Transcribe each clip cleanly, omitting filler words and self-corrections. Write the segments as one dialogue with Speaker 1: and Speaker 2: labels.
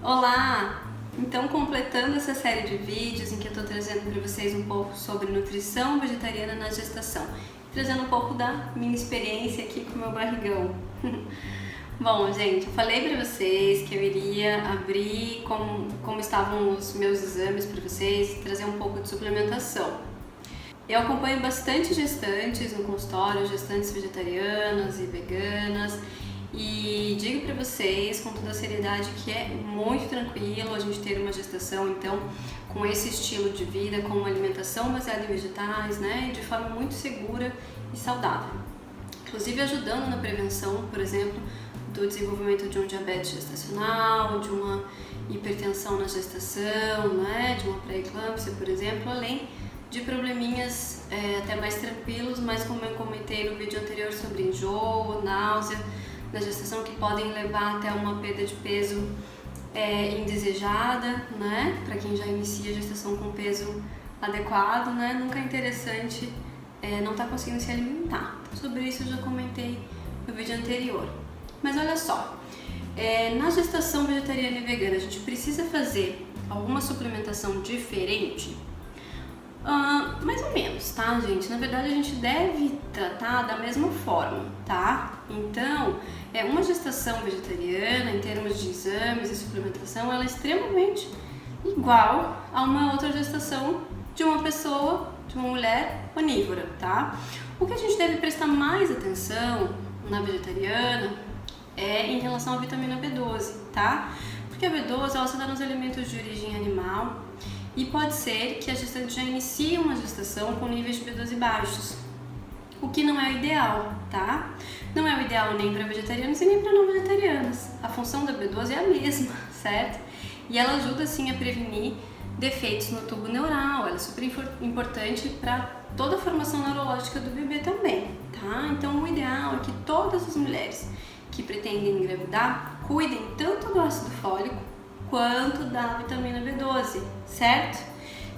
Speaker 1: Olá! Então, completando essa série de vídeos em que eu estou trazendo para vocês um pouco sobre nutrição vegetariana na gestação, trazendo um pouco da minha experiência aqui com o meu barrigão. Bom, gente, eu falei para vocês que eu iria abrir como estavam os meus exames para vocês e trazer um pouco de suplementação. Eu acompanho bastante gestantes no consultório, gestantes vegetarianas e veganas, e digo para vocês com toda a seriedade que é muito tranquilo a gente ter uma gestação, então, com esse estilo de vida, com uma alimentação baseada em vegetais, né, de forma muito segura e saudável. Inclusive ajudando na prevenção, por exemplo, do desenvolvimento de um diabetes gestacional, de uma hipertensão na gestação, né, de uma pré-eclâmpsia, por exemplo, além de probleminhas até mais tranquilos, mas como eu comentei no vídeo anterior sobre enjoo, náusea na gestação, que podem levar até uma perda de peso indesejada, né? Para quem já inicia a gestação com peso adequado, né? Nunca é interessante não estar conseguindo se alimentar. Sobre isso eu já comentei no vídeo anterior. Mas olha só, na gestação vegetariana e vegana a gente precisa fazer alguma suplementação diferente? Mais ou menos, tá, gente? Na verdade, a gente deve tratar da mesma forma, tá? Então, uma gestação vegetariana, em termos de exames e suplementação, ela é extremamente igual a uma outra gestação de uma pessoa, de uma mulher onívora, tá? O que a gente deve prestar mais atenção na vegetariana é em relação à vitamina B12, tá? Porque a B12, ela se dá nos alimentos de origem animal, e pode ser que a gestante já inicie uma gestação com níveis de B12 baixos, o que não é o ideal, tá? Não é o ideal nem para vegetarianos e nem para não vegetarianos. A função da B12 é a mesma, certo? E ela ajuda sim a prevenir defeitos no tubo neural, ela é super importante para toda a formação neurológica do bebê também, tá? Então o ideal é que todas as mulheres que pretendem engravidar cuidem tanto do ácido fólico quanto da vitamina B12, certo?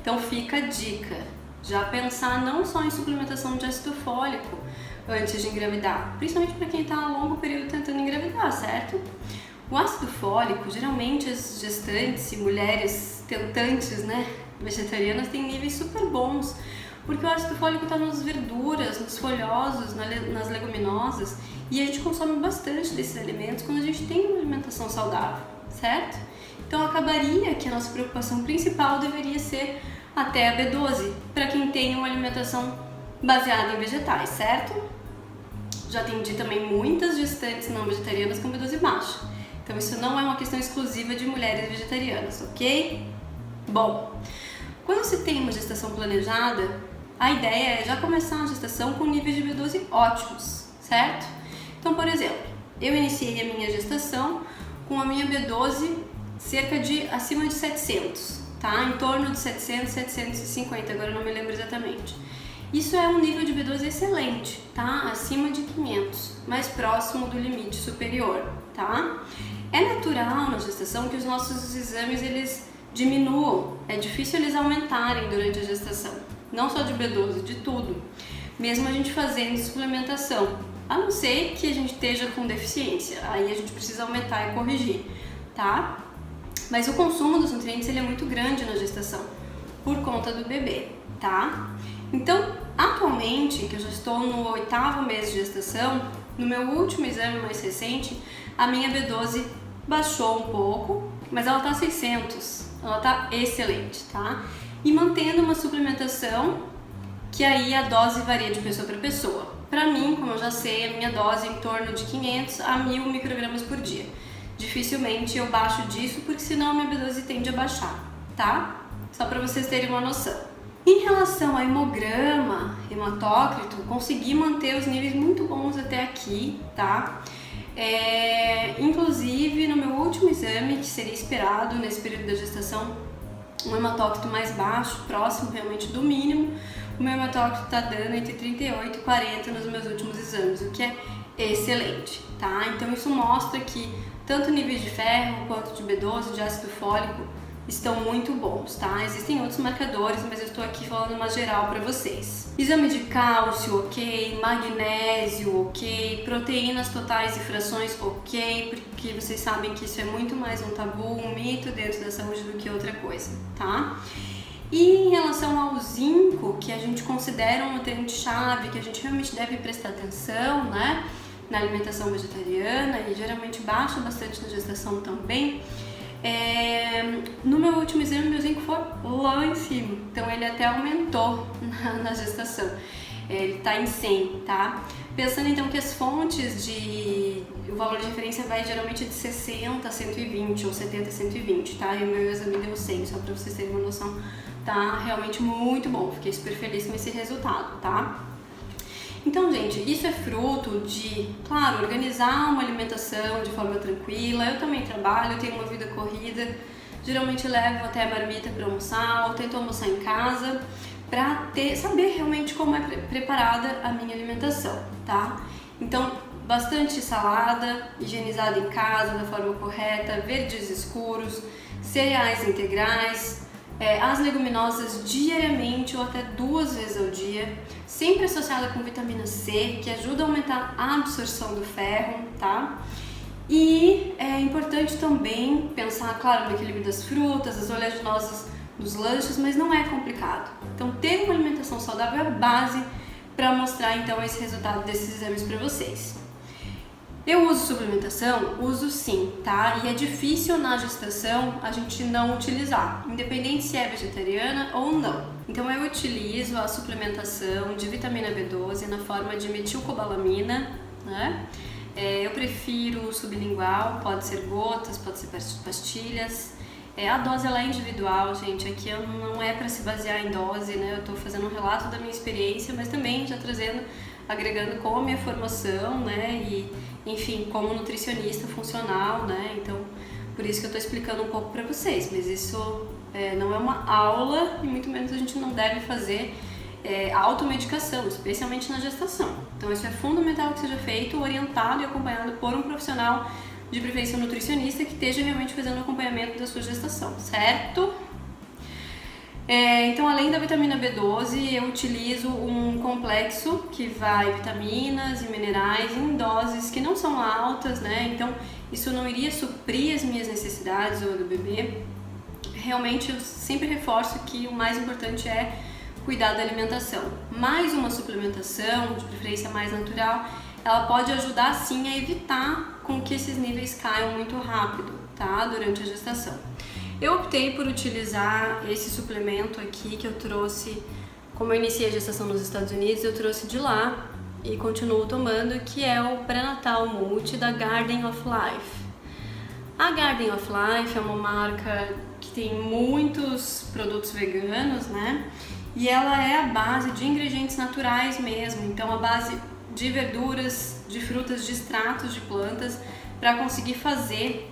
Speaker 1: Então fica a dica, já pensar não só em suplementação de ácido fólico antes de engravidar, principalmente para quem está a longo período tentando engravidar, certo? O ácido fólico, geralmente as gestantes e mulheres tentantes, né, vegetarianas têm níveis super bons, porque o ácido fólico está nas verduras, nos folhosos, nas leguminosas, e a gente consome bastante desses alimentos quando a gente tem uma alimentação saudável, certo? Então acabaria que a nossa preocupação principal deveria ser até a B12, para quem tem uma alimentação baseada em vegetais, certo? Já atendi também muitas gestantes não vegetarianas com B12 baixa, então isso não é uma questão exclusiva de mulheres vegetarianas, ok? Bom, quando se tem uma gestação planejada, a ideia é já começar a gestação com níveis de B12 ótimos, certo? Então, por exemplo, eu iniciei a minha gestação com a minha B12 acima de 700, tá? Em torno de 700, 750, agora eu não me lembro exatamente. Isso é um nível de B12 excelente, tá? Acima de 500, mais próximo do limite superior, tá? É natural na gestação que os nossos exames eles diminuam, é difícil eles aumentarem durante a gestação, não só de B12, de tudo, mesmo a gente fazendo suplementação, a não ser que a gente esteja com deficiência, aí a gente precisa aumentar e corrigir, tá? Mas o consumo dos nutrientes ele é muito grande na gestação, por conta do bebê, tá? Então, atualmente, que eu já estou no 8º mês de gestação, no meu último exame mais recente, a minha B12 baixou um pouco, mas ela tá 600, ela tá excelente, tá? E mantendo uma suplementação, que aí a dose varia de pessoa para pessoa. Para mim, como eu já sei, a minha dose é em torno de 500 a 1000 microgramas por dia. Dificilmente eu baixo disso, porque senão a minha B12 tende a baixar, tá? Só para vocês terem uma noção. Em relação a hemograma, hematócrito, consegui manter os níveis muito bons até aqui, tá? Inclusive, no meu último exame, que seria esperado nesse período da gestação, um hematócrito mais baixo, próximo realmente do mínimo, o meu hematócrito está dando entre 38 e 40 nos meus últimos exames, o que é excelente, tá? Então isso mostra que tanto níveis de ferro quanto de B12, de ácido fólico, estão muito bons, tá? Existem outros marcadores, mas eu estou aqui falando uma geral para vocês. Exame de cálcio, ok. Magnésio, ok. Proteínas totais e frações, ok. Porque vocês sabem que isso é muito mais um tabu, um mito dentro da saúde do que outra coisa, tá? E em relação ao zinco, que a gente considera um nutriente-chave, que a gente realmente deve prestar atenção, né? Na alimentação vegetariana, e geralmente baixa bastante na gestação também. No meu último exame, meu zinco foi lá em cima, então ele até aumentou na gestação, ele está em 100, tá? Pensando então que as fontes o valor de referência vai geralmente de 60 a 120 ou 70 a 120, tá? E o meu exame deu 100, só para vocês terem uma noção, tá realmente muito bom, fiquei super feliz com esse resultado, tá? Então, gente, isso é fruto de, claro, organizar uma alimentação de forma tranquila. Eu também trabalho, eu tenho uma vida corrida, geralmente levo até a marmita para almoçar, ou tento almoçar em casa, para saber realmente como é preparada a minha alimentação, tá? Então, bastante salada, higienizada em casa da forma correta, verdes escuros, cereais integrais, as leguminosas diariamente ou até 2 vezes ao dia, sempre associada com vitamina C, que ajuda a aumentar a absorção do ferro, tá? E é importante também pensar, claro, no equilíbrio das frutas, das oleaginosas dos lanches, mas não é complicado. Então, ter uma alimentação saudável é a base para mostrar então esse resultado desses exames para vocês. Eu uso suplementação? Uso sim, tá? E é difícil na gestação a gente não utilizar, independente se é vegetariana ou não. Então eu utilizo a suplementação de vitamina B12 na forma de metilcobalamina, né? Eu prefiro sublingual, pode ser gotas, pode ser pastilhas. A dose ela é individual, gente, aqui não é para se basear em dose, né? Eu tô fazendo um relato da minha experiência, mas também já agregando com a minha formação, né? E, enfim, como nutricionista funcional, né? Então, por isso que eu tô explicando um pouco para vocês, mas isso não é uma aula e muito menos a gente não deve fazer automedicação, especialmente na gestação. Então, isso é fundamental que seja feito, orientado e acompanhado por um profissional de preferência nutricionista que esteja realmente fazendo o acompanhamento da sua gestação, certo? Então, além da vitamina B12, eu utilizo um complexo que vai vitaminas e minerais em doses que não são altas, né? Então, isso não iria suprir as minhas necessidades ou do bebê. Realmente, eu sempre reforço que o mais importante é cuidar da alimentação. Mais uma suplementação, de preferência mais natural, ela pode ajudar sim a evitar com que esses níveis caiam muito rápido, tá? Durante a gestação. Eu optei por utilizar esse suplemento aqui que eu trouxe, como eu iniciei a gestação nos Estados Unidos, eu trouxe de lá e continuo tomando, que é o Pré-Natal Multi da Garden of Life. A Garden of Life é uma marca que tem muitos produtos veganos, né? E ela é a base de ingredientes naturais mesmo, então a base de verduras, de frutas, de extratos de plantas para conseguir fazer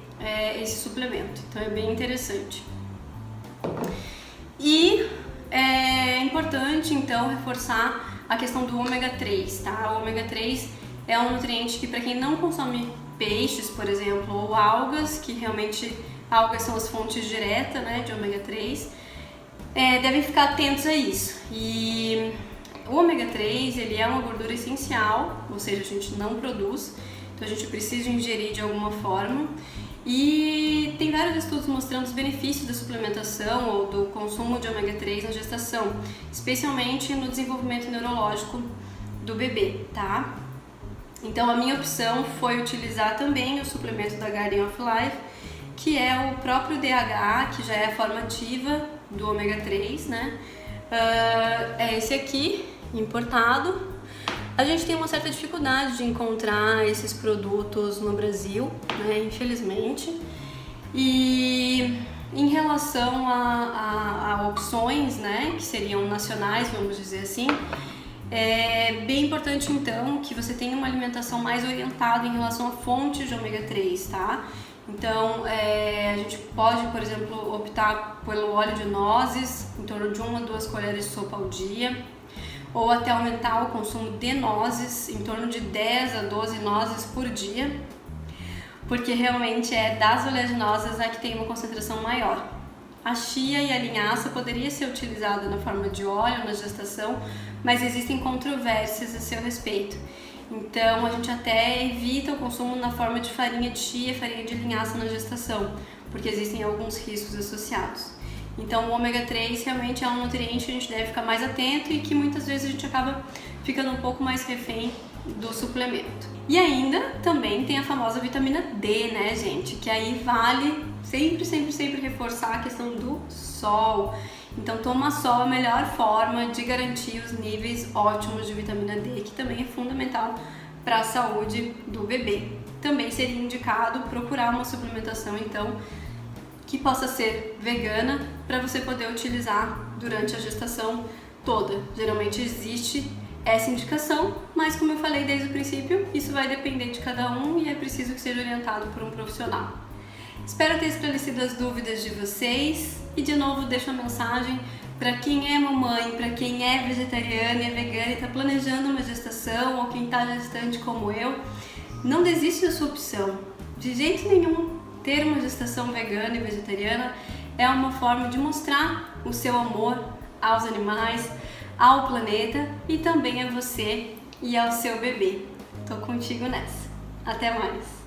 Speaker 1: esse suplemento. Então é bem interessante. E é importante então reforçar a questão do ômega 3, tá? O ômega 3 é um nutriente que, para quem não consome peixes, por exemplo, ou algas, que realmente algas são as fontes diretas, né, de ômega 3, devem ficar atentos a isso. E o ômega 3 ele é uma gordura essencial, ou seja, a gente não produz, então a gente precisa ingerir de alguma forma. E tem vários estudos mostrando os benefícios da suplementação ou do consumo de ômega 3 na gestação, especialmente no desenvolvimento neurológico do bebê, tá? Então a minha opção foi utilizar também o suplemento da Garden of Life, que é o próprio DHA, que já é a forma ativa do ômega 3, né? É esse aqui, importado. A gente tem uma certa dificuldade de encontrar esses produtos no Brasil, né, infelizmente. E em relação a opções, né, que seriam nacionais, vamos dizer assim, é bem importante então que você tenha uma alimentação mais orientada em relação a fontes de ômega 3, tá? Então, a gente pode, por exemplo, optar pelo óleo de nozes, em torno de 1 a 2 colheres de sopa ao dia, ou até aumentar o consumo de nozes, em torno de 10 a 12 nozes por dia, porque realmente das oleaginosas a que tem uma concentração maior. A chia e a linhaça poderia ser utilizada na forma de óleo na gestação, mas existem controvérsias a seu respeito. Então a gente até evita o consumo na forma de farinha de chia e farinha de linhaça na gestação, porque existem alguns riscos associados. Então o ômega 3 realmente é um nutriente que a gente deve ficar mais atento e que muitas vezes a gente acaba ficando um pouco mais refém do suplemento. E ainda também tem a famosa vitamina D, né, gente? Que aí vale sempre reforçar a questão do sol. Então tomar sol é a melhor forma de garantir os níveis ótimos de vitamina D, que também é fundamental para a saúde do bebê. Também seria indicado procurar uma suplementação, então, que possa ser vegana para você poder utilizar durante a gestação toda. Geralmente existe essa indicação, mas como eu falei desde o princípio, isso vai depender de cada um e é preciso que seja orientado por um profissional. Espero ter esclarecido as dúvidas de vocês e de novo deixo uma mensagem para quem é mamãe, para quem é vegetariana e é vegana e está planejando uma gestação ou quem está gestante como eu, não desiste da sua opção, de jeito nenhum. Ter uma gestação vegana e vegetariana é uma forma de mostrar o seu amor aos animais, ao planeta e também a você e ao seu bebê. Tô contigo nessa. Até mais!